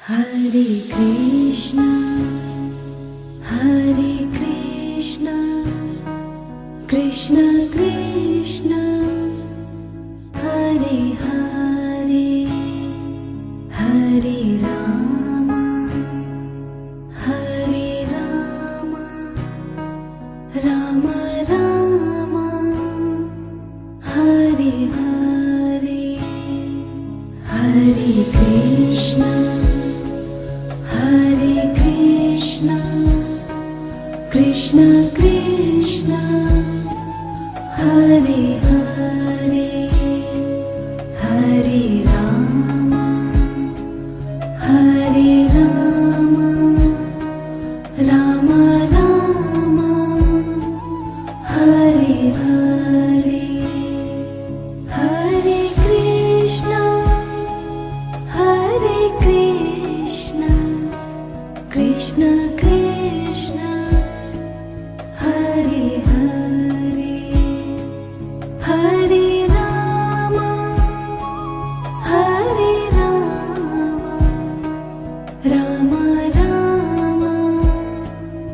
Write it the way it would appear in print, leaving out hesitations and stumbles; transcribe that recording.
Hare Krishna, Hare Krishna, Krishna Krishna, Hare Hare, Hare Rama, Hare Rama, Rama Rama, Hare Hare, Hare Krishna, Hare Krishna, Krishna Krishna, Hare Hare, Hare Rama, Hare Rama, Rama Rama, Hare Hare, Hare Krishna, Hare Krishna, Krishna Krishna, Hare Hare, Hare